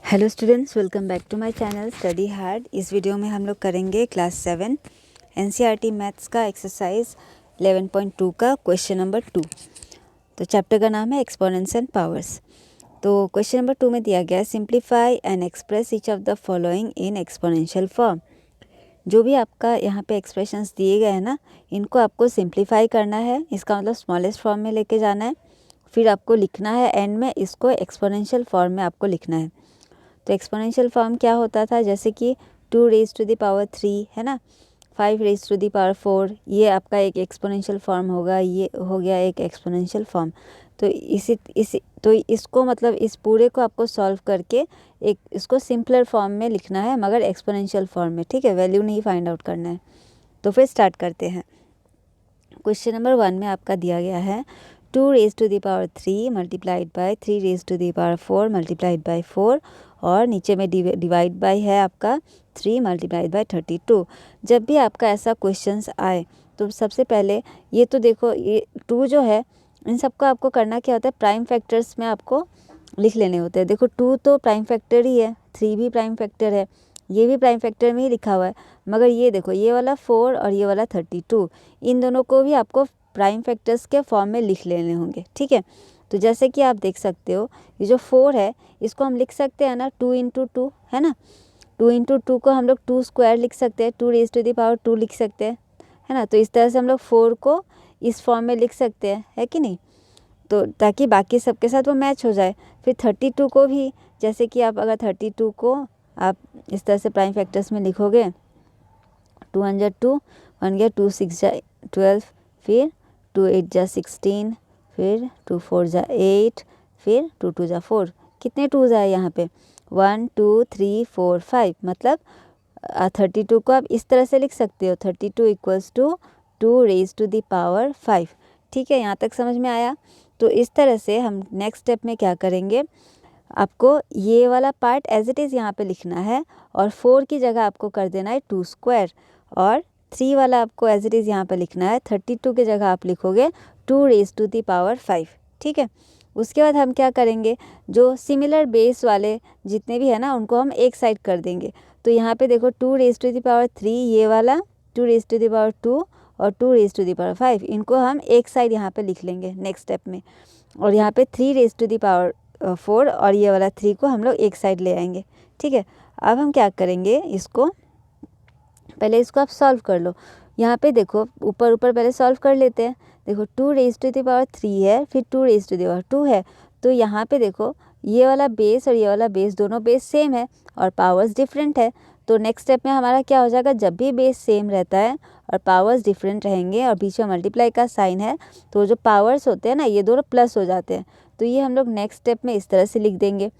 Hello students, welcome back to my channel study hard. इस video में हम लोग करेंगे क्लास 7 एनसीईआरटी मैथ्स का एक्सरसाइज 11.2 का क्वेश्चन नंबर 2। तो चैप्टर का नाम है एक्सपोनेंट्स एंड पावर्स। तो क्वेश्चन नंबर 2 में दिया गया है simplify and express each of the following in exponential form. जो भी आपका यहाँ पे एक्सप्रेशंस दिए गए हैं ना, इनको आपको सिंप्लीफाई करना है। इसका मतलब स्मॉलेस्ट फॉर्म में लेके जाना है, फिर आपको लिखना है एंड में इसको एक्सपोनेंशियल फॉर्म में आपको लिखना है। तो एक्सपोनेंशियल फॉर्म क्या होता था, जैसे कि 2 रेज टू द पावर 3 है ना, 5 रेज टू द पावर 4, ये आपका एक एक्सपोनेंशियल फॉर्म होगा। ये हो गया एक एक्सपोनेंशियल फॉर्म। तो इसको मतलब इस पूरे को आपको सॉल्व करके एक इसको सिंपलर फॉर्म में लिखना है, मगर एक्सपोनेंशियल फॉर्म में, ठीक है। वैल्यू नहीं फाइंड आउट करना है। तो फिर स्टार्ट करते हैं। क्वेश्चन नंबर 1 में आपका दिया गया है 2 raise to the power 3 multiplied by 3 raise to the power 4 multiplied by 4, और नीचे में डिवाइड बाय है आपका 3 मल्टीप्लाइड बाय 32। जब भी आपका ऐसा क्वेश्चंस आए तो सबसे पहले ये तो देखो, ये 2 जो है, इन सबको आपको करना क्या होता है, प्राइम फैक्टर्स में आपको लिख लेने होते हैं। देखो 2 तो प्राइम फैक्टर ही है, 3 भी प्राइम फैक्टर है, ये भी प्राइम फैक्टर में ही लिखा हुआ है। मगर ये देखो, ये वाला 4 और ये वाला 32, इन दोनों को भी आपको प्राइम फैक्टर्स के फॉर्म में लिख लेने होंगे, ठीक है। तो जैसे कि आप देख सकते हो, ये जो 4 है इसको हम लिख सकते हैं ना 2 इंटू 2, है ना। 2 इंटू 2 को हम लोग 2 स्क्वायर लिख सकते हैं, 2 रेज टू द पावर 2 लिख सकते हैं, है ना। तो इस तरह से हम लोग 4 को इस फॉर्म में लिख सकते हैं, है कि नहीं। तो ताकि बाकी सबके साथ वो मैच हो जाए। फिर 32 को भी, जैसे कि आप अगर 32 को आप इस तरह से प्राइम फैक्टर्स में लिखोगे, 2 1 2 बन गया, 2 6 जा 12, फिर 2 8 जा 16, फिर 2 4 जा 8, फिर 2 2 जा 4। कितने 2 आए यहाँ पे, 1 2 3 4 5। मतलब 32 को आप इस तरह से लिख सकते हो, 32 equals to 2 raise to the power 5, ठीक है। यहाँ तक समझ में आया। तो इस तरह से हम नेक्स्ट स्टेप में क्या करेंगे, आपको ये वाला पार्ट एज इट इज़ यहाँ पे लिखना है, और 4 की जगह आपको कर देना है 2 स्क्वायर, और 3 वाला आपको एज इट इज़ यहाँ पे लिखना है। 32 की जगह आप लिखोगे 2 रेज टू द पावर 5, ठीक है। उसके बाद हम क्या करेंगे, जो सिमिलर बेस वाले जितने भी है ना, उनको हम एक साइड कर देंगे। तो यहाँ पे देखो 2 रेज टू द पावर 3, ये वाला 2 रेज टू द पावर 2 और 2 रेज टू द पावर 5, इनको हम एक साइड यहाँ पे लिख लेंगे नेक्स्ट स्टेप में। और यहाँ पे 3 रेज टू द पावर 4 और ये वाला 3 को हम लोग एक साइड ले आएंगे, ठीक है। अब हम क्या करेंगे, इसको पहले इसको आप सॉल्व कर लो। यहाँ पे देखो ऊपर ऊपर पहले सॉल्व कर लेते हैं। देखो 2 रेज टू द पावर 3 है, फिर 2 रेज टू द पावर 2 है। तो यहाँ पे देखो ये वाला बेस और ये वाला बेस, दोनों बेस सेम है और पावर्स डिफरेंट है। तो नेक्स्ट स्टेप में हमारा क्या हो जाएगा, जब भी बेस सेम रहता है और पावर्स डिफरेंट रहेंगे और बीच में मल्टीप्लाई का साइन है, तो जो पावर्स होते हैं ना, ये दोनों प्लस हो जाते हैं। तो ये हम लोग नेक्स्ट स्टेप में इस तरह से लिख देंगे,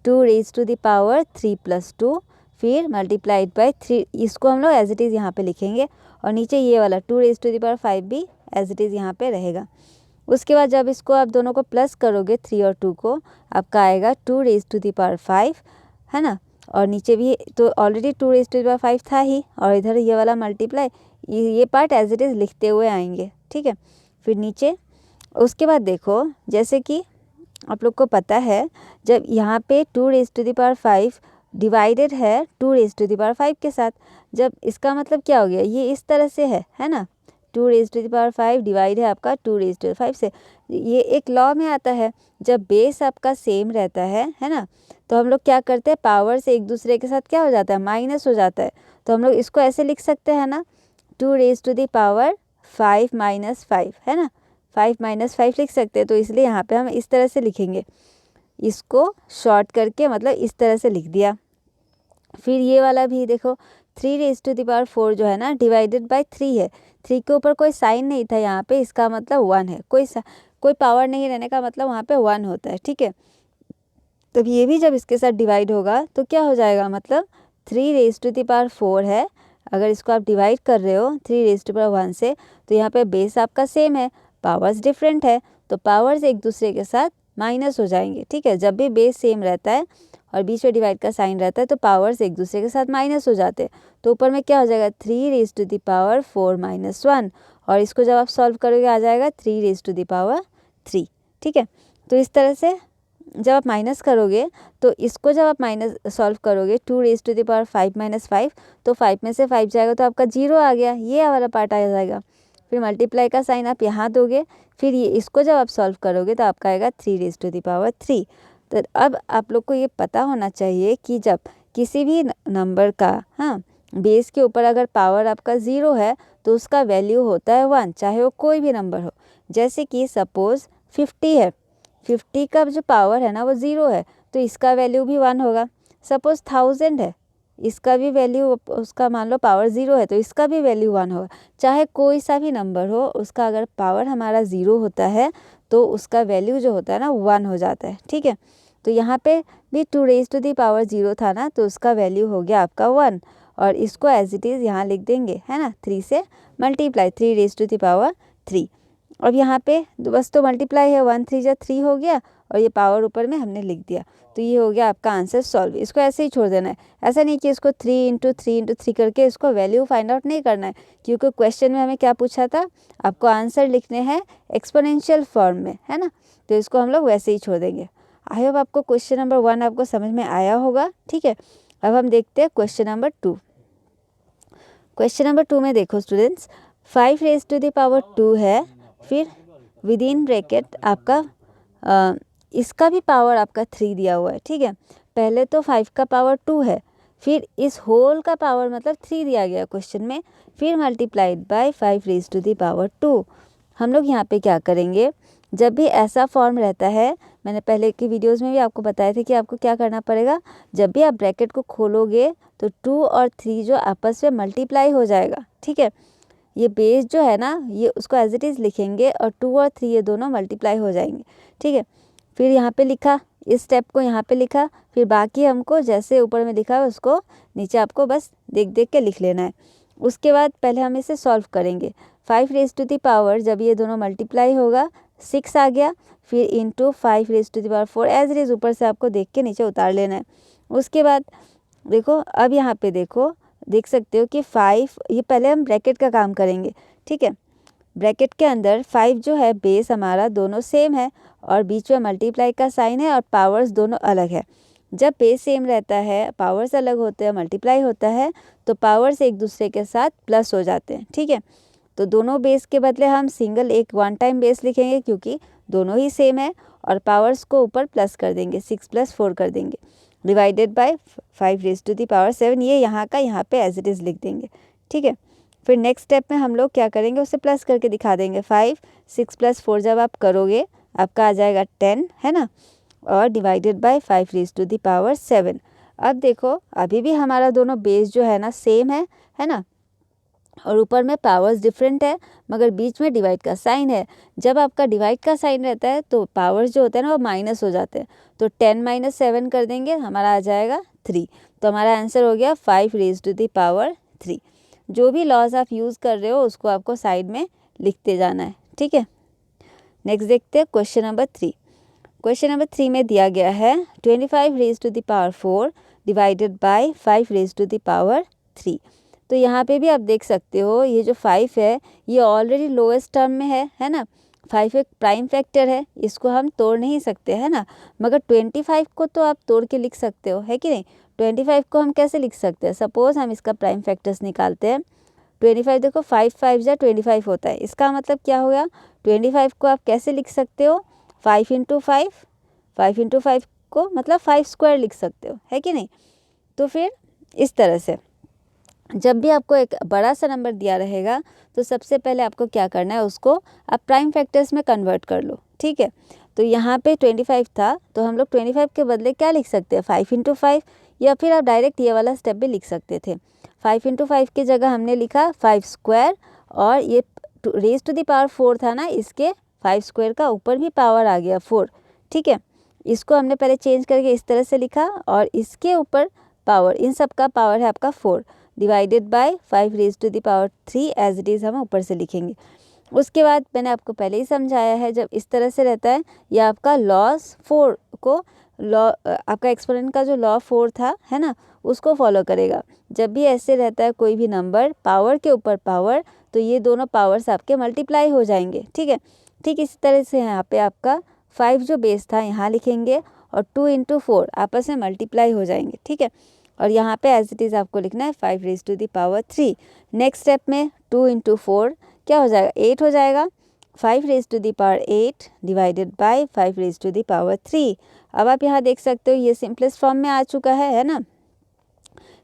2 रेज टू द पावर 3 + 2, फिर मल्टीप्लाइड बाय 3, इसको हम लोग एज इट इज़ यहाँ पे लिखेंगे। और नीचे ये वाला 2 रेज टू द पावर 5 भी एज इट इज़ यहाँ पे रहेगा। उसके बाद जब इसको आप दोनों को प्लस करोगे, 3 और 2 को, आपका आएगा 2 रेज टू द पावर 5, है ना। और नीचे भी तो already 2 raise to the power 5 था ही, और इधर ये वाला मल्टीप्लाई, ये पार्ट एज इट इज़ लिखते हुए आएंगे, ठीक है। फिर नीचे उसके बाद देखो, जैसे कि आप लोग को पता है, जब यहाँ पे 2 raise to the power 5 divided है 2 रेज टू द पावर 5 के साथ, जब इसका मतलब क्या हो गया, ये इस तरह से है ना। 2 raise to the power 5 divide है आपका 2 रेज टू द 5 से। ये एक लॉ में आता है, जब बेस आपका सेम रहता है ना, तो हम लोग क्या करते हैं, पावर से एक दूसरे के साथ क्या हो जाता है, माइनस हो जाता है। तो हम लोग इसको ऐसे लिख सकते हैं ना, 2 रेज टू द पावर 5 - 5, है ना, 5 - 5 लिख सकते हैं। तो इसलिए यहाँ पे हम इस तरह से लिखेंगे, इसको शॉर्ट करके मतलब इस तरह से लिख दिया। फिर ये वाला भी देखो, 3 रेज टू द पावर 4 जो है ना, डिवाइडेड बाय 3 है। 3 के ऊपर कोई साइन नहीं था यहाँ पे, इसका मतलब 1 है। कोई पावर नहीं रहने का मतलब वहाँ पे 1 होता है, ठीक है। तब ये भी जब इसके साथ डिवाइड होगा तो क्या हो जाएगा, मतलब 3 रेज टू द पावर 4 है। अगर इसको आप डिवाइड कर रहे हो 3 रेज टू पावर 1 से, तो यहाँ पे बेस आपका सेम है, पावर्स डिफरेंट है, तो पावर्स एक दूसरे के साथ माइनस हो जाएंगे, ठीक है। जब भी बेस सेम रहता है और बीच में डिवाइड का साइन रहता है, तो पावर्स एक दूसरे के साथ माइनस हो जाते हैं। तो ऊपर में क्या हो जाएगा, 3 रेज टू द पावर 4 - 1, और इसको जब आप सॉल्व करोगे आ जाएगा 3 रेज टू द पावर 3, ठीक है। तो इस तरह से जब आप माइनस करोगे तो इसको जब आप माइनस सॉल्व करोगे 2 raise to the power 5 minus 5, तो 5 में से 5 जाएगा तो आपका 0 आ गया, ये वाला पार्ट आ जाएगा। फिर मल्टीप्लाई का साइन आप यहाँ दोगे, फिर ये इसको जब आप सॉल्व करोगे तो आपका आएगा 3 रेज़ टू द पावर 3। तो अब आप लोग को ये पता होना चाहिए कि जब किसी भी नंबर का बेस के ऊपर अगर पावर आपका 0 है तो उसका वैल्यू होता है 1, चाहे वो कोई भी नंबर हो। जैसे कि सपोज़ 50 है, 50 का जो पावर है ना वो 0 है, तो इसका वैल्यू भी 1 होगा। सपोज़ 1000 है, इसका भी वैल्यू, उसका मान लो पावर 0 है तो इसका भी वैल्यू 1 होगा। चाहे कोई सा भी नंबर हो, उसका अगर पावर हमारा 0 होता है तो उसका वैल्यू जो होता है ना 1 हो जाता है। ठीक है, तो यहाँ पे भी 2 रेज़ टू दी पावर 0 था ना, तो उसका वैल्यू हो गया आपका 1, और इसको एज इट इज़ यहाँ लिख देंगे, है ना, 3 से multiply, 3 raise to the power 3। अब यहाँ पे बस तो मल्टीप्लाई है, 1 3 जा 3 हो गया, और ये पावर ऊपर में हमने लिख दिया, तो ये हो गया आपका आंसर सॉल्व। इसको ऐसे ही छोड़ देना है, ऐसा नहीं कि इसको 3 इंटू 3 इंटू 3 करके इसको वैल्यू फाइंड आउट नहीं करना है, क्योंकि क्वेश्चन में हमें क्या पूछा था, आपको आंसर लिखने हैं एक्सपोनेंशियल फॉर्म में, है ना, तो इसको हम लोग वैसे ही छोड़ देंगे। आई होप आपको क्वेश्चन नंबर 1 आपको समझ में आया होगा। ठीक है, अब हम देखते हैं क्वेश्चन नंबर 2। क्वेश्चन नंबर 2 में देखो students, 5 raise to the power 2 है, फिर विद इन ब्रैकेट आपका इसका भी पावर आपका 3 दिया हुआ है। ठीक है, पहले तो 5 का पावर 2 है, फिर इस होल का पावर मतलब 3 दिया गया क्वेश्चन में, फिर multiplied by 5 raise to the power 2। हम लोग यहाँ पे क्या करेंगे, जब भी ऐसा फॉर्म रहता है, मैंने पहले की वीडियोस में भी आपको बताया था कि आपको क्या करना पड़ेगा, जब भी आप ब्रैकेट को खोलोगे तो 2 और 3 जो आपस में मल्टीप्लाई हो जाएगा। ठीक है, ये बेस जो है ना, ये उसको एज इट इज़ लिखेंगे और 2 और 3 ये दोनों मल्टीप्लाई हो जाएंगे। ठीक है, फिर यहाँ पे लिखा, इस स्टेप को यहाँ पे लिखा, फिर बाकी हमको जैसे ऊपर में लिखा है उसको नीचे आपको बस देख देख के लिख लेना है। उसके बाद पहले हम इसे सॉल्व करेंगे। 5 रेज़ टू द पावर, जब ये दोनों मल्टीप्लाई होगा 6 आ गया, फिर into 5 raise to the power 4, as it is ऊपर से आपको देख के नीचे उतार लेना है। उसके बाद देखो, अब यहाँ पे देखो, देख सकते हो कि 5, ये पहले हम ब्रैकेट का काम करेंगे। ठीक है, ब्रैकेट के अंदर 5 जो है बेस हमारा दोनों सेम है, और बीच में मल्टीप्लाई का साइन है, और पावर्स दोनों अलग है। जब बेस सेम रहता है, पावर्स अलग होते हैं, मल्टीप्लाई होता है, तो पावर्स एक दूसरे के साथ प्लस हो जाते हैं। ठीक है, तो दोनों बेस के बदले हम सिंगल एक 1 टाइम बेस लिखेंगे, क्योंकि दोनों ही सेम है, और पावर्स को ऊपर प्लस कर देंगे, 6 + 4 कर देंगे, divided by 5 raise to the power 7, ये यहाँ का यहाँ पे एज इट इज़ लिख देंगे। ठीक है, फिर नेक्स्ट स्टेप में हम लोग क्या करेंगे, उसे प्लस करके दिखा देंगे। 5 6 + 4 जब आप करोगे आपका आ जाएगा 10, है ना, और divided by 5 raise to the power 7। अब देखो, अभी भी हमारा दोनों बेस जो है ना सेम है ना, और ऊपर में पावर्स डिफरेंट है, मगर बीच में डिवाइड का साइन है। जब आपका डिवाइड का साइन रहता है तो पावर्स जो होते हैं ना वो माइनस हो जाते हैं, तो 10 - 7 कर देंगे, हमारा आ जाएगा 3। तो हमारा आंसर हो गया 5 रेज़ टू द पावर 3। जो भी लॉज आप यूज़ कर रहे हो उसको आपको साइड में लिखते जाना है। ठीक है, नेक्स्ट देखते हैं क्वेश्चन नंबर 3। क्वेश्चन नंबर 3 में दिया गया है 25 raise to the power 4 divided by 5 raise to the power 3। तो यहाँ पे भी आप देख सकते हो, ये जो 5 है ये ऑलरेडी लोएस्ट टर्म में है ना, 5 एक प्राइम फैक्टर है, इसको हम तोड़ नहीं सकते, है ना, मगर 25 को तो आप तोड़ के लिख सकते हो, है कि नहीं। 25 को हम कैसे लिख सकते हैं, सपोज़ हम इसका प्राइम फैक्टर्स निकालते हैं। 25 देखो, 5 5 जा 25 होता है, इसका मतलब क्या होगा, 25 को आप कैसे लिख सकते हो, 5 × 5, 5 × 5 को मतलब 5 स्क्वायर लिख सकते हो, है कि नहीं। तो फिर इस तरह से जब भी आपको एक बड़ा सा नंबर दिया रहेगा तो सबसे पहले आपको क्या करना है, उसको आप प्राइम फैक्टर्स में कन्वर्ट कर लो। ठीक है, तो यहाँ पे 25 था, तो हम लोग 25 के बदले क्या लिख सकते हैं, 5 × 5, या फिर आप डायरेक्ट ये वाला स्टेप भी लिख सकते थे। 5 × 5 की जगह हमने लिखा 5 स्क्वायर, और ये रेज़ टू द पावर 4 था ना, इसके 5 स्क्वायर का ऊपर भी पावर आ गया 4। ठीक है, इसको हमने पहले चेंज करके इस तरह से लिखा, और इसके ऊपर पावर, इन सब का पावर है आपका 4, divided by 5 raise to the power 3, as it is हम ऊपर से लिखेंगे। उसके बाद मैंने आपको पहले ही समझाया है, जब इस तरह से रहता है, या आपका लॉस 4 को आपका एक्सपोनेंट का जो लॉ 4 था, है ना, उसको फॉलो करेगा। जब भी ऐसे रहता है कोई भी नंबर पावर के ऊपर पावर, तो ये दोनों पावर्स आपके मल्टीप्लाई हो जाएंगे। ठीक है, ठीक इसी तरह से यहाँ पे आपका 5 जो बेस था यहाँ लिखेंगे और 2 इंटू 4 आपस में मल्टीप्लाई हो जाएंगे, ठीक है। और यहाँ पे एज इट इज़ आपको लिखना है 5 raise to the power 3। Next step में 2 इंटू 4 क्या हो जाएगा, 8 हो जाएगा। 5 raise to the power 8 divided by 5 raise to the power 3। अब आप यहाँ देख सकते हो ये सिंपलेस्ट फॉर्म में आ चुका है ना।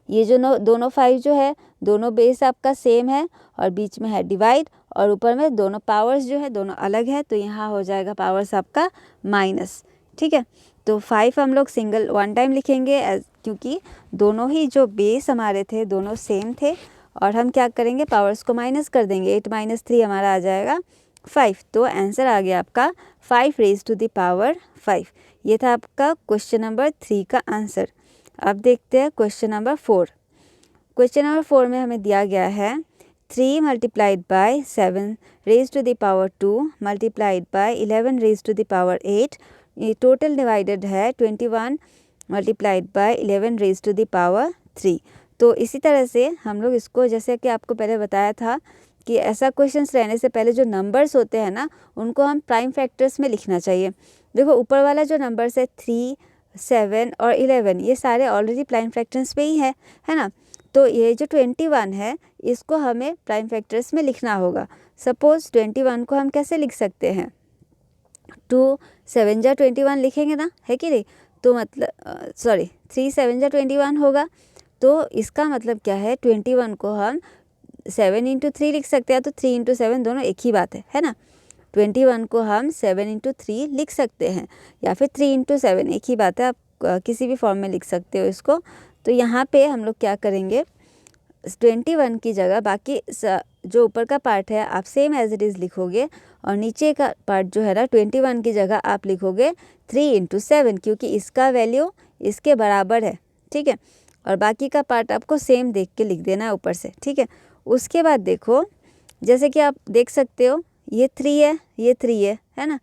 ये जो दोनों 5 जो है दोनों बेस आपका सेम है और बीच में है डिवाइड और ऊपर में दोनों पावर्स जो है दोनों अलग है, तो यहाँ हो जाएगा पावर्स आपका माइनस, ठीक है। तो 5 हम लोग सिंगल वन टाइम लिखेंगे क्योंकि दोनों ही जो बेस हमारे थे दोनों सेम थे। और हम क्या करेंगे, पावर्स को माइनस कर देंगे, 8 माइनस 3 हमारा आ जाएगा 5। तो आंसर आ गया आपका 5 रेज़ टू द पावर 5। ये था आपका क्वेश्चन नंबर 3 का आंसर। अब देखते हैं क्वेश्चन नंबर 4। क्वेश्चन नंबर 4 में हमें दिया गया है 3 multiplied by 7 raise to the power 2 multiplied by 11 raise to the power 8। ये टोटल डिवाइडेड है 21 multiplied by 11 raise to the power 3। तो इसी तरह से हम लोग इसको, जैसे कि आपको पहले बताया था कि ऐसा क्वेश्चंस रहने से पहले जो नंबर्स होते हैं ना उनको हम प्राइम फैक्टर्स में लिखना चाहिए। देखो ऊपर वाला जो नंबर्स है 3, 7 और 11 ये सारे ऑलरेडी प्राइम फैक्टर्स में ही है ना। तो ये जो 21 है इसको हमें प्राइम फैक्टर्स में लिखना होगा। सपोज 21 को हम कैसे लिख सकते हैं, 2 7 जा 21 लिखेंगे ना, है कि नहीं। तो मतलब 3 7 जा 21 होगा। तो इसका मतलब क्या है, 21 को हम 7 इंटू 3 लिख सकते हैं। तो 3 इंटू 7 दोनों एक ही बात है ना। 21 को हम 7 इंटू 3 लिख सकते हैं या फिर 3 इंटू 7 एक ही बात है, आप किसी भी फॉर्म में लिख सकते हो इसको। तो यहाँ पे हम लोग क्या करेंगे, 21 की जगह बाकी जो ऊपर का पार्ट है आप सेम एज इट इज़ लिखोगे और नीचे का पार्ट जो है ना 21 की जगह आप लिखोगे 3 इंटू 7, क्योंकि इसका वैल्यू इसके बराबर है, ठीक है। और बाकी का पार्ट आपको सेम देख के लिख देना है ऊपर से, ठीक है। उसके बाद देखो, जैसे कि आप देख सकते हो ये 3 है, ये 3 है ना।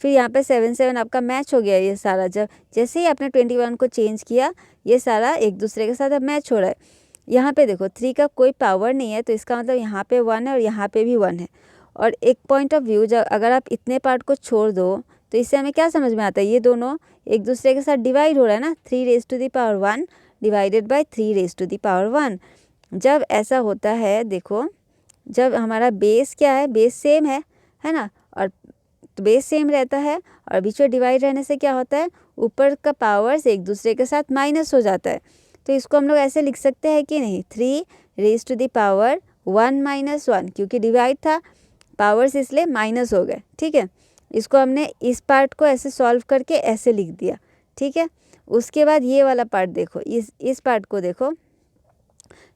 फिर यहाँ पे 7 7 आपका मैच हो गया। ये सारा जब जैसे ही आपने 21 को चेंज किया ये सारा एक दूसरे के साथ अब मैच हो रहा है। यहाँ पे देखो 3 का कोई पावर नहीं है, तो इसका मतलब यहाँ पे 1 है और यहाँ पे भी 1 है। और एक पॉइंट ऑफ व्यू जब अगर आप इतने पार्ट को छोड़ दो तो इससे हमें क्या समझ में आता है, ये दोनों एक दूसरे के साथ डिवाइड हो रहा है ना। 3 raise to the power 1 divided by 3 raise to the power 1। जब ऐसा होता है, देखो जब हमारा बेस क्या है, बेस सेम है ना। और तो बेस सेम रहता है और बीच में डिवाइड रहने से क्या होता है, ऊपर का पावर्स एक दूसरे के साथ माइनस हो जाता है। तो इसको हम लोग ऐसे लिख सकते हैं कि नहीं, 3 raise to the power 1 minus 1, क्योंकि डिवाइड था पावर्स इसलिए माइनस हो गए, ठीक है। इसको हमने इस पार्ट को ऐसे सॉल्व करके ऐसे लिख दिया, ठीक है। उसके बाद ये वाला पार्ट देखो, इस पार्ट को देखो,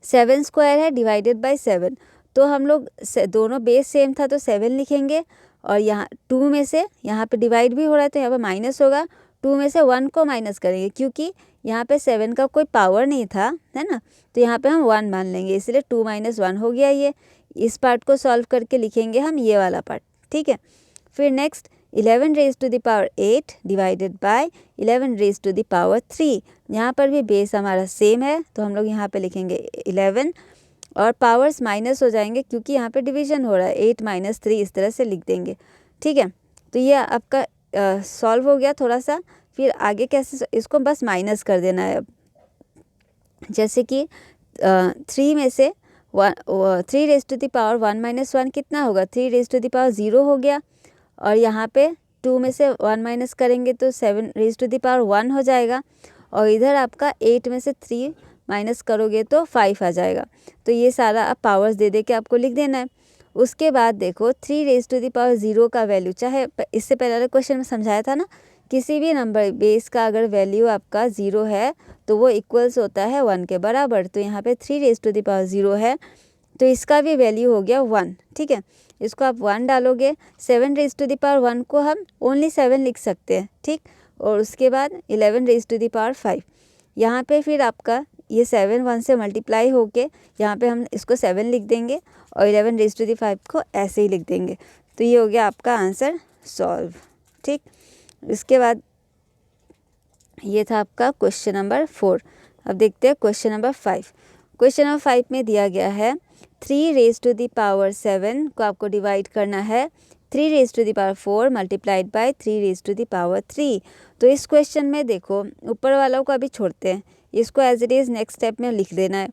7 स्क्वायर है डिवाइडेड बाय 7। तो हम लोग दोनों बेस सेम था तो 7 लिखेंगे और यहाँ 2 में से यहाँ पे डिवाइड भी हो रहा है तो यहाँ पे माइनस होगा। 2 में से 1 को माइनस करेंगे क्योंकि यहाँ पे 7 का कोई पावर नहीं था, है ना। तो यहाँ पे हम 1 मान लेंगे, इसलिए 2 माइनस 1 हो गया ये। इस पार्ट को सॉल्व करके लिखेंगे हम ये वाला पार्ट, ठीक है। फिर next 11 raise to the power 8 divided by 11 raise to the power 3। यहाँ पर भी बेस हमारा सेम है तो हम लोग यहाँ पे लिखेंगे 11 और पावर्स माइनस हो जाएंगे क्योंकि यहाँ पे डिवीजन हो रहा है, 8 माइनस 3 इस तरह से लिख देंगे, ठीक है। तो ये आपका सॉल्व हो गया थोड़ा सा। फिर आगे कैसे, इसको बस माइनस कर देना है। अब जैसे कि 3 में से 3 raise to the power 1 minus 1 कितना होगा, 3 रेज़ टू द पावर 0 हो गया। और यहाँ पे 2 में से 1 माइनस करेंगे तो 7 रेज़ टू द पावर 1 हो जाएगा। और इधर आपका 8 में से 3 माइनस करोगे तो 5 आ जाएगा। तो ये सारा आप पावर्स दे के आपको लिख देना है। उसके बाद देखो 3 रेज़ टू द पावर 0 का वैल्यू, चाहे इससे पहले वाले क्वेश्चन में समझाया था ना, किसी भी नंबर बेस का अगर वैल्यू आपका 0 है तो वो इक्वल्स होता है 1 के बराबर। तो यहाँ पे 3 रेज़ टू द पावर 0 है तो इसका भी वैल्यू हो गया 1, ठीक है। इसको आप 1 डालोगे, 7 रेज़ टू द पावर 1 को हम ओनली 7 लिख सकते हैं, ठीक। और उसके बाद 11 रेज़ टू द पावर 5। यहाँ पे फिर आपका ये 7 1 से मल्टीप्लाई होके यहाँ पे हम इसको 7 लिख देंगे और 11 रेज़ टू द 5 को ऐसे ही लिख देंगे। तो ये हो गया आपका आंसर सॉल्व, ठीक। इसके बाद ये था आपका क्वेश्चन नंबर 4। अब देखते हैं क्वेश्चन नंबर 5। क्वेश्चन नंबर 5 में दिया गया है 3 रेज़ टू द पावर 7 को आपको डिवाइड करना है 3 raise to the power 4 multiplied by 3 raise to the power 3। तो इस क्वेश्चन में देखो ऊपर वालों को अभी छोड़ते हैं, इसको as it is next step में लिख देना है।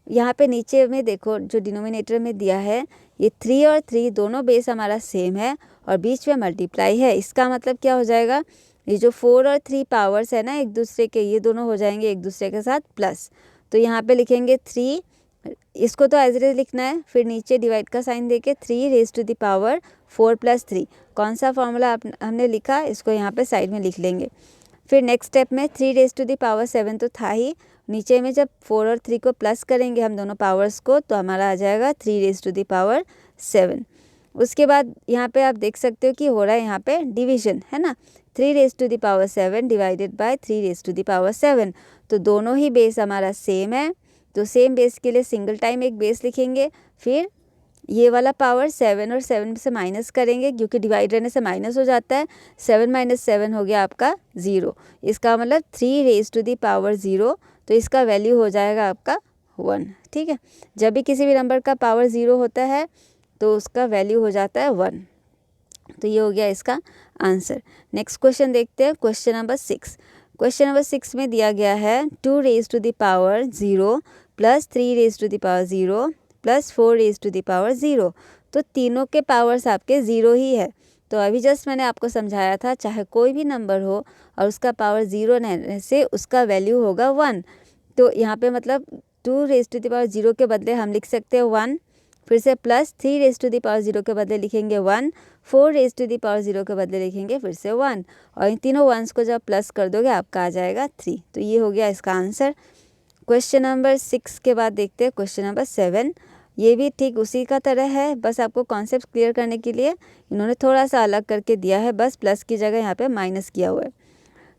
यहाँ पे नीचे में देखो जो डिनोमिनेटर में दिया है ये 3 और 3 दोनों बेस हमारा सेम है और बीच में मल्टीप्लाई है। इसका मतलब क्या हो जाएगा, ये जो 4 और 3 पावर्स है ना एक दूसरे के, ये दोनों हो जाएंगे एक दूसरे के साथ प्लस। तो यहाँ पे लिखेंगे 3, इसको तो एज इट इज लिखना है, फिर नीचे डिवाइड का साइन देके 3 रेज टू द पावर 4 + 3। कौन सा फॉर्मूला हमने लिखा इसको यहाँ पे साइड में लिख लेंगे। फिर नेक्स्ट स्टेप में 3 रेज टू द पावर 7 तो था ही, नीचे में जब 4 और 3 को प्लस करेंगे हम दोनों पावर्स को तो हमारा आ जाएगा 3 रेज टू द पावर 7। उसके बाद यहाँ पे आप देख सकते हो कि हो रहा है यहाँ पे डिवीजन, है ना। 3 raise to the power 7 divided by 3 raise to the power 7। तो दोनों ही बेस हमारा सेम है, तो सेम बेस के लिए सिंगल टाइम एक बेस लिखेंगे, फिर ये वाला पावर 7 और 7 से माइनस करेंगे क्योंकि डिवाइड रहने से माइनस हो जाता है। 7 - 7 हो गया आपका 0, इसका मतलब 3 रेज टू द पावर 0, तो इसका वैल्यू हो जाएगा आपका 1। ठीक है, जब भी किसी भी नंबर का पावर 0 होता है तो उसका वैल्यू हो जाता है 1। तो ये हो गया इसका आंसर। नेक्स्ट क्वेश्चन देखते हैं, क्वेश्चन नंबर 6। क्वेश्चन नंबर 6 में दिया गया है 2 raise to the power 0 + 3 raise to the power 0 + 4 raise to the power 0। तो तीनों के पावर्स आपके 0 ही है। तो अभी जस्ट मैंने आपको समझाया था चाहे कोई भी नंबर हो और उसका पावर 0 रहने से उसका वैल्यू होगा 1। तो यहाँ पे मतलब 2 रेज टू द पावर 0 के बदले हम लिख सकते हैं 1, फिर से plus 3 raise to the power 0 के बदले लिखेंगे 1, 4 रेज टू द पावर 0 के बदले लिखेंगे फिर से 1, और इन तीनों वंस को जब प्लस कर दोगे आपका आ जाएगा 3। तो ये हो गया इसका आंसर। क्वेश्चन नंबर 6 के बाद देखते हैं क्वेश्चन नंबर 7। ये भी ठीक उसी का तरह है, बस आपको कॉन्सेप्ट क्लियर करने के लिए इन्होंने थोड़ा सा अलग करके दिया है, बस प्लस की जगह यहाँ पे माइनस किया हुआ है।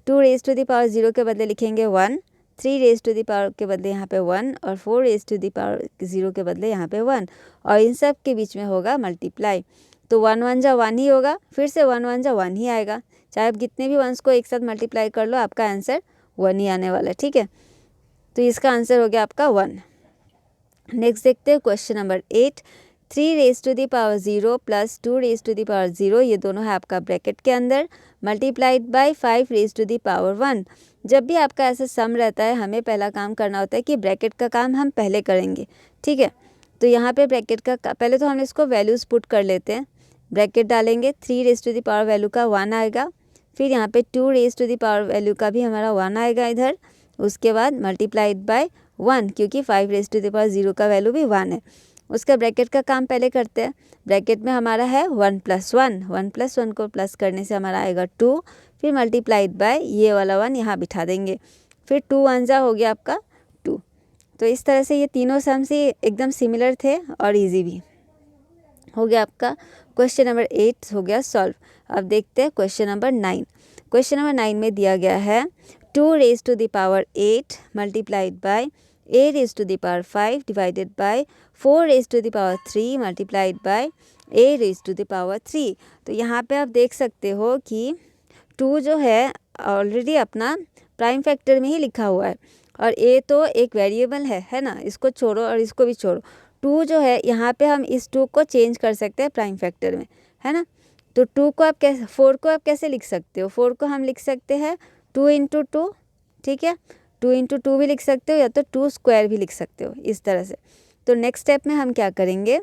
2 रेज टू द पावर 0 के बदले लिखेंगे 1, 3 रेज टू द पावर के बदले यहाँ पे 1, और 4 रेज टू द पावर 0 के बदले यहाँ पे 1, और इन सब के बीच में होगा मल्टीप्लाई। तो 1 1 जा 1 ही होगा, फिर से 1 1 जा 1 ही आएगा। चाहे आप कितने भी वंस को एक साथ मल्टीप्लाई कर लो आपका आंसर 1 ही आने वाला है। ठीक है, तो इसका आंसर हो गया आपका 1। नेक्स्ट देखते हैं question number 8। 3 raise to the power 0 + 2 raise to the power 0, ये दोनों है आपका ब्रैकेट के अंदर, multiplied by 5 raise to the power 1। जब भी आपका ऐसा सम रहता है हमें पहला काम करना होता है कि ब्रैकेट का काम हम पहले करेंगे। ठीक है, तो यहाँ पे ब्रैकेट का पहले तो हम इसको वैल्यूज़ पुट कर लेते हैं। ब्रैकेट डालेंगे, 3 raise to the power value का 1 आएगा, फिर यहाँ पे 2 raise to the power value का भी हमारा 1 आएगा इधर, उसके बाद मल्टीप्लाइड बाय 1 क्योंकि 5 रेज टू द पावर 0 का वैल्यू भी 1 है। उसका ब्रैकेट का काम पहले करते हैं। ब्रैकेट में हमारा है 1 + 1, 1 + 1 को प्लस करने से हमारा आएगा 2, फिर मल्टीप्लाइड बाय ये वाला 1 यहाँ बिठा देंगे, फिर 2 1 जा हो गया आपका 2। तो इस तरह से ये तीनों सम्स ही एकदम सिमिलर थे और इजी भी हो गया। आपका क्वेश्चन नंबर 8 हो गया सॉल्व। अब देखते हैं क्वेश्चन नंबर 9। क्वेश्चन नंबर 9 में दिया गया है 2 raise to the power 8 multiplied by a raise to the power 5 divided by 4 raise to the power 3 multiplied by a raise to the power 3। तो यहाँ पे आप देख सकते हो कि 2 जो है ऑलरेडी अपना प्राइम फैक्टर में ही लिखा हुआ है, और a तो एक वेरिएबल है ना, इसको छोड़ो और इसको भी छोड़ो। 2 जो है यहाँ पे हम इस 2 को चेंज कर सकते हैं प्राइम फैक्टर में, है ना। तो 2 को आप कैसे 4 को आप कैसे लिख सकते हो, 4 को हम लिख सकते हैं 2 × 2। ठीक है, 2 × 2 भी लिख सकते हो या तो 2 स्क्वायर भी लिख सकते हो इस तरह से। तो नेक्स्ट स्टेप में हम क्या करेंगे,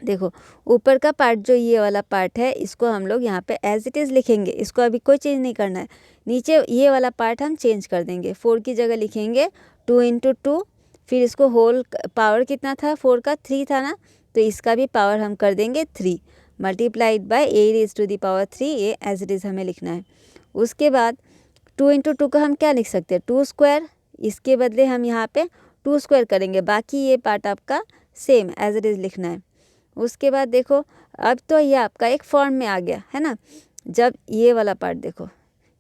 देखो ऊपर का पार्ट जो ये वाला पार्ट है इसको हम लोग यहाँ पे एज इट इज़ लिखेंगे, इसको अभी कोई चेंज नहीं करना है। नीचे ये वाला पार्ट हम चेंज कर देंगे, 4 की जगह लिखेंगे 2 × 2, फिर इसको होल पावर कितना था 4 का 3 था ना, तो इसका भी पावर हम कर देंगे 3 multiplied by a raise to the power 3, ये एज इट इज़ हमें लिखना है। उसके बाद 2 × 2 को हम क्या लिख सकते हैं 2 स्क्वायर, इसके बदले हम यहाँ पे 2 स्क्वायर करेंगे, बाकी ये पार्ट आपका सेम एज इट इज़ लिखना है। उसके बाद देखो अब तो ये आपका एक फॉर्म में आ गया है ना। जब ये वाला पार्ट देखो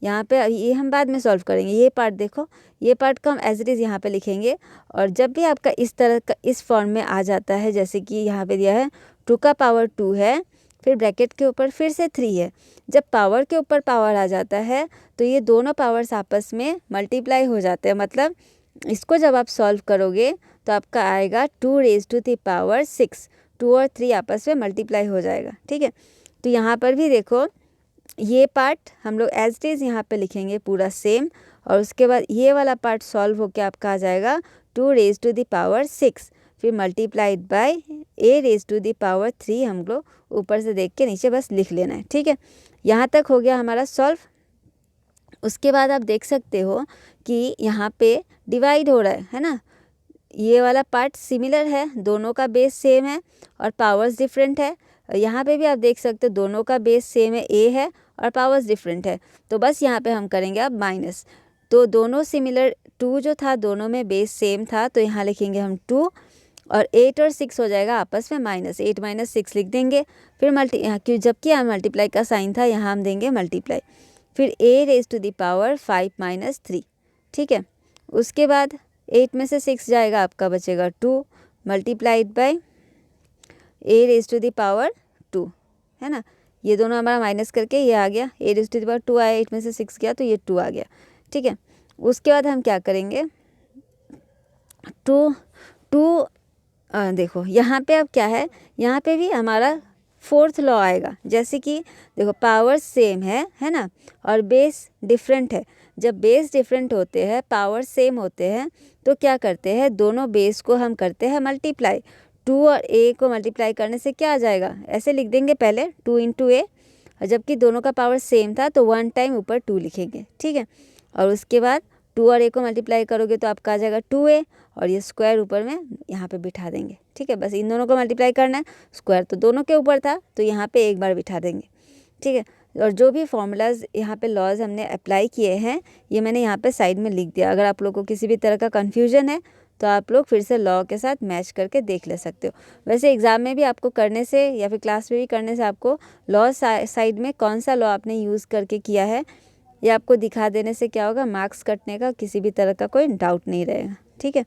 यहाँ पे, ये हम बाद में सॉल्व करेंगे, ये पार्ट देखो, ये पार्ट को हम एज इट इज़ यहाँ पे लिखेंगे, और जब भी आपका इस तरह का इस फॉर्म में आ जाता है, जैसे कि यहाँ पे दिया है 2 का पावर 2 है, फिर ब्रैकेट के ऊपर फिर से 3 है, जब पावर के ऊपर पावर आ जाता है तो ये दोनों पावर्स आपस में मल्टीप्लाई हो जाते हैं। मतलब इसको जब आप सॉल्व करोगे तो आपका आएगा 2 रेज टू द पावर 6, 2 और 3 आपस में मल्टीप्लाई हो जाएगा। ठीक है, तो यहाँ पर भी देखो ये पार्ट हम लोग एज इट इज़ यहाँ पे लिखेंगे पूरा सेम, और उसके बाद ये वाला पार्ट सॉल्व होकर आपका आ जाएगा 2 रेज टू द पावर 6, फिर multiplied by a raise to the power 3, हम लोग ऊपर से देख के नीचे बस लिख लेना है। ठीक है, यहाँ तक हो गया हमारा सॉल्व। उसके बाद आप देख सकते हो कि यहाँ पे डिवाइड हो रहा है ना, ये वाला पार्ट सिमिलर है, दोनों का बेस सेम है और पावर्स डिफरेंट है। यहाँ पे भी आप देख सकते हो दोनों का बेस सेम है, a है और पावर्स डिफरेंट है, तो बस यहाँ पे हम करेंगे अब माइनस। तो दोनों सिमिलर, 2 जो था दोनों में बेस सेम था, तो यहाँ लिखेंगे हम 2 और 8 और 6 हो जाएगा आपस में माइनस, 8 माइनस 6 लिख देंगे। फिर क्यों, जबकि यहाँ मल्टीप्लाई का साइन था यहाँ हम देंगे मल्टीप्लाई, फिर a raise to the power 5 minus 3। ठीक है, उसके बाद 8 में से 6 जाएगा, आपका बचेगा 2 multiplied by a raise to the power 2, है ना। ये दोनों हमारा माइनस करके ये आ गया, a raise to the power 2 आया, 8 में से 6 गया तो ये 2 आ गया। ठीक है, उसके बाद हम क्या करेंगे, 2 देखो यहाँ पे अब क्या है, यहाँ पे भी हमारा फोर्थ लॉ आएगा। जैसे कि देखो पावर सेम है ना, और बेस डिफरेंट है। जब बेस डिफरेंट होते हैं, पावर सेम होते हैं, तो क्या करते हैं, दोनों बेस को हम करते हैं मल्टीप्लाई। 2 और a को मल्टीप्लाई करने से क्या आ जाएगा, ऐसे लिख देंगे पहले 2 इंटू a, और जबकि दोनों का पावर सेम था तो 1 टाइम ऊपर 2 लिखेंगे। ठीक है, और उसके बाद 2 और a को मल्टीप्लाई करोगे तो आपका आ जाएगा 2a, और ये स्क्वायर ऊपर में यहाँ पे बिठा देंगे। ठीक है, बस इन दोनों को मल्टीप्लाई करना है, स्क्वायर तो दोनों के ऊपर था तो यहाँ पे एक बार बिठा देंगे। ठीक है, और जो भी फॉर्मूलाज यहाँ पे लॉज हमने अप्लाई किए हैं ये मैंने यहाँ पे साइड में लिख दिया। अगर आप लोगों को किसी भी तरह का कन्फ्यूजन है तो आप लोग फिर से लॉ के साथ मैच करके देख ले सकते हो। वैसे एग्ज़ाम में भी आपको करने से या फिर क्लास में भी करने से आपको लॉ साइड में कौन सा लॉ आपने यूज़ करके किया है ये आपको दिखा देने से क्या होगा, मार्क्स कटने का किसी भी तरह का कोई डाउट नहीं रहेगा। ठीक है,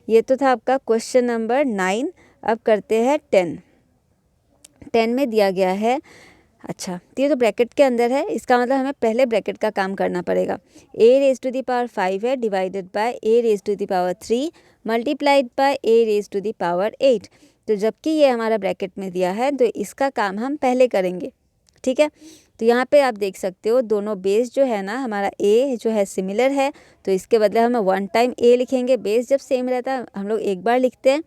ये तो था आपका क्वेश्चन नंबर 9। अब करते हैं 10 में दिया गया है। अच्छा, तो ये तो ब्रैकेट के अंदर है, इसका मतलब हमें पहले ब्रैकेट का काम करना पड़ेगा। a raise to the power 5 है divided by a raise to the power 3 multiplied by a raise to the power 8। तो जबकि ये हमारा ब्रैकेट में दिया है तो इसका काम हम पहले करेंगे। ठीक है, तो यहाँ पे आप देख सकते हो दोनों बेस जो है ना हमारा a जो है सिमिलर है, तो इसके बदले हम 1 टाइम a लिखेंगे। बेस जब सेम रहता है हम लोग एक बार लिखते हैं,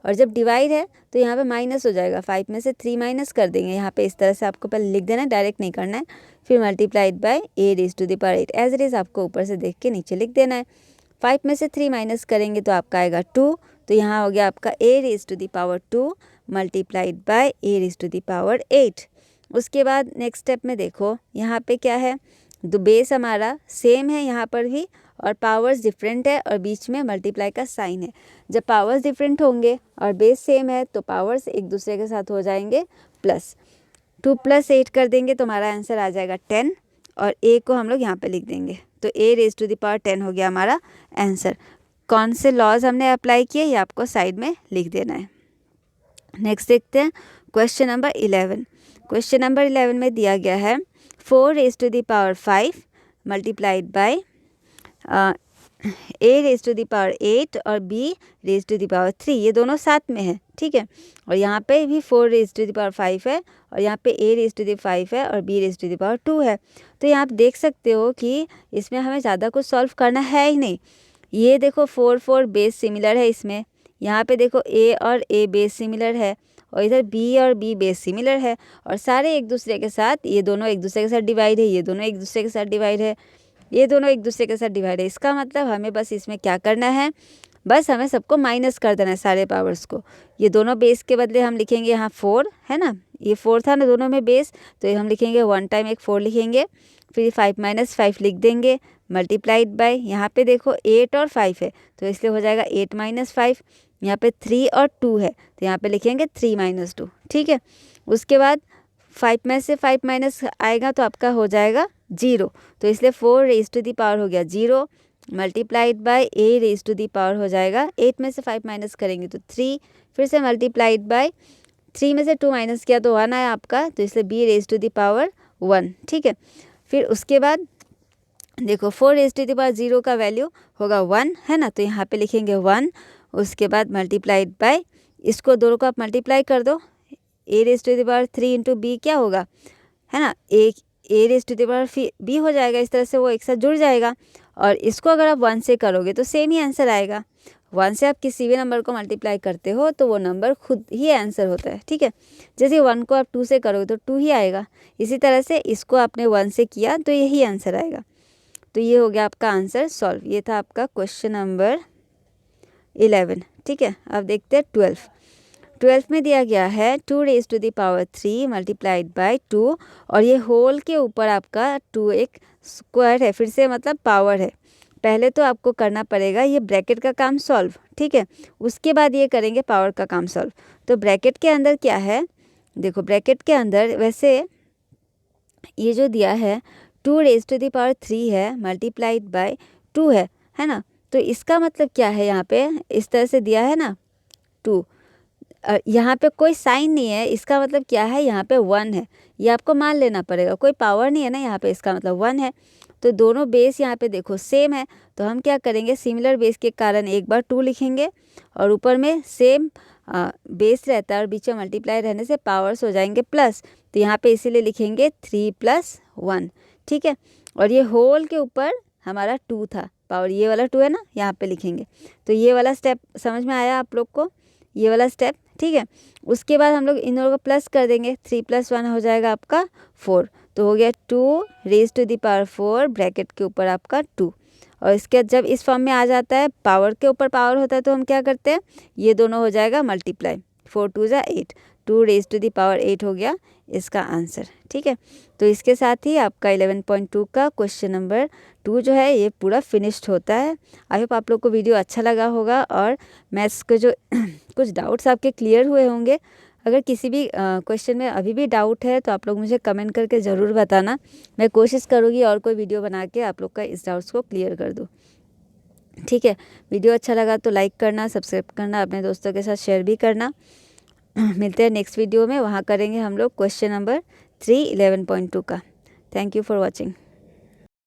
और जब डिवाइड है तो यहाँ पे माइनस हो जाएगा, 5 में से 3 माइनस कर देंगे। यहाँ पे इस तरह से आपको पहले लिख देना है, डायरेक्ट नहीं करना है। फिर multiplied by a raise to the power 8, as it is आपको ऊपर से देख के नीचे लिख देना है। 5 में से 3 माइनस करेंगे तो आपका आएगा 2, तो यहाँ हो गया आपका a raise to the power 2 multiplied by a raise to the power 8। उसके बाद नेक्स्ट स्टेप में देखो यहाँ पे क्या है, तो बेस हमारा सेम है यहाँ पर भी, और पावर्स डिफरेंट है, और बीच में मल्टीप्लाई का साइन है। जब पावर्स डिफरेंट होंगे और बेस सेम है तो पावर्स एक दूसरे के साथ हो जाएंगे प्लस। 2 + 8 कर देंगे तो हमारा आंसर आ जाएगा 10, और a को हम लोग यहाँ पे लिख देंगे, तो a raise to the power 10 हो गया हमारा आंसर। कौन से लॉज हमने अप्लाई किए ये आपको साइड में लिख देना है। नेक्स्ट देखते हैं क्वेश्चन नंबर 11। क्वेश्चन नंबर 11 में दिया गया है 4 raise to the power 5 multiplied by a raise to the power 8 और b raise to the power 3, ये दोनों साथ में है। ठीक है, और यहाँ पे भी 4 रेज टू द पावर 5 है, और यहाँ पे a रेज टू द 5 है और b raise to the power 2 है। तो यहाँ आप देख सकते हो कि इसमें हमें ज़्यादा कुछ सॉल्व करना है ही नहीं। ये देखो 4 बेस सिमिलर है इसमें, यहाँ पे देखो a और a बेस सिमिलर है, और इधर b और b बेस सिमिलर है, और सारे एक दूसरे के साथ, ये दोनों एक दूसरे के साथ डिवाइड है, ये दोनों एक दूसरे के साथ डिवाइड है, ये दोनों एक दूसरे के साथ डिवाइड है। इसका मतलब हमें बस इसमें क्या करना है, बस हमें सबको माइनस कर देना है सारे पावर्स को। ये दोनों बेस के बदले हम लिखेंगे यहाँ 4 है ना, ये 4 था ना दोनों में बेस, तो ये हम लिखेंगे 1 टाइम एक 4 लिखेंगे, फिर 5 - 5 लिख देंगे मल्टीप्लाइड बाय, यहाँ पे देखो 8 और 5 है तो इसलिए हो जाएगा 8 - 5। यहाँ पे 3 और 2 है तो यहाँ पे लिखेंगे 3 - 2। ठीक है, उसके बाद 5 में से 5 माइनस आएगा तो आपका हो जाएगा 0, तो इसलिए 4 रेज टू द पावर हो गया 0 multiplied by a raise to the power हो जाएगा 8 में से 5 माइनस करेंगे तो 3, फिर से मल्टीप्लाइड बाय 3 में से 2 माइनस किया तो 1 आया आपका, तो इसलिए b raise to the power 1। ठीक है, फिर उसके बाद देखो 4 रेज टू द पावर 0 का वैल्यू होगा 1 है ना, तो यहाँ पे लिखेंगे 1। उसके बाद मल्टीप्लाइड बाय, इसको दोनों को आप मल्टीप्लाई कर दो, a raise to the power 3 into b क्या होगा, है ना, एक a raise to the power b हो जाएगा। इस तरह से वो एक साथ जुड़ जाएगा। और इसको अगर आप 1 से करोगे तो सेम ही आंसर आएगा। 1 से आप किसी भी नंबर को मल्टीप्लाई करते हो तो वो नंबर खुद ही आंसर होता है, ठीक है। जैसे 1 को आप 2 से करोगे तो 2 ही आएगा। इसी तरह से इसको आपने 1 से किया तो यही आंसर आएगा। तो ये हो गया आपका आंसर सॉल्व। ये था आपका क्वेश्चन नंबर 11, ठीक है। अब देखते हैं 12 में दिया गया है 2 raise to the power 3 multiplied by 2, और ये होल के ऊपर आपका 2 एक स्क्वायर है, फिर से मतलब पावर है। पहले तो आपको करना पड़ेगा ये ब्रैकेट का काम सॉल्व, ठीक है, उसके बाद ये करेंगे पावर का काम सॉल्व। तो ब्रैकेट के अंदर क्या है, देखो ब्रैकेट के अंदर वैसे ये जो दिया है 2 रेज टू द पावर 3 है मल्टीप्लाइड बाय 2 है ना। तो इसका मतलब क्या है, यहाँ पे इस तरह से दिया है ना 2, यहाँ पे कोई साइन नहीं है, इसका मतलब क्या है, यहाँ पे 1 है। ये आपको मान लेना पड़ेगा, कोई पावर नहीं है ना यहाँ पे, इसका मतलब 1 है। तो दोनों बेस यहाँ पे देखो सेम है, तो हम क्या करेंगे, सिमिलर बेस के कारण एक बार 2 लिखेंगे, और ऊपर में सेम बेस रहता है और बीच में मल्टीप्लाई रहने से पावर्स हो जाएंगे प्लस, तो यहाँ पे इसीलिए लिखेंगे 3 + 1, ठीक है। और ये होल के ऊपर हमारा 2 था, पावर ये वाला 2 है ना, यहाँ पे लिखेंगे। तो ये वाला स्टेप समझ में आया आप लोग को, ये वाला स्टेप, ठीक है। उसके बाद हम लोग इन दोनों को प्लस कर देंगे, 3 + 1 हो जाएगा आपका 4, तो हो गया 2 raise to the power 4 bracket के ऊपर आपका 2। और इसके बाद जब इस फॉर्म में आ जाता है, पावर के ऊपर पावर होता है, तो हम क्या करते हैं, ये दोनों हो जाएगा multiply, 4 × 2 = 8, 2 raise to the power 8 हो गया इसका आंसर, ठीक है। तो इसके साथ ही आपका 11.2 का क्वेश्चन नंबर 2 जो है ये पूरा फिनिश्ड होता है। आई होप आप लोग को वीडियो अच्छा लगा होगा और मैथ्स के जो कुछ डाउट्स आपके क्लियर हुए होंगे। अगर किसी भी क्वेश्चन में अभी भी डाउट है तो आप लोग मुझे कमेंट करके ज़रूर बताना, मैं कोशिश करूँगी और कोई वीडियो बना के आप लोग का इस डाउट्स को क्लियर कर दूँ, ठीक है। वीडियो अच्छा लगा तो लाइक करना, सब्सक्राइब करना, अपने दोस्तों के साथ शेयर भी करना। मिलते हैं नेक्स्ट वीडियो में, वहाँ करेंगे हम लोग क्वेश्चन नंबर 3 11.2 का। Thank you for watching.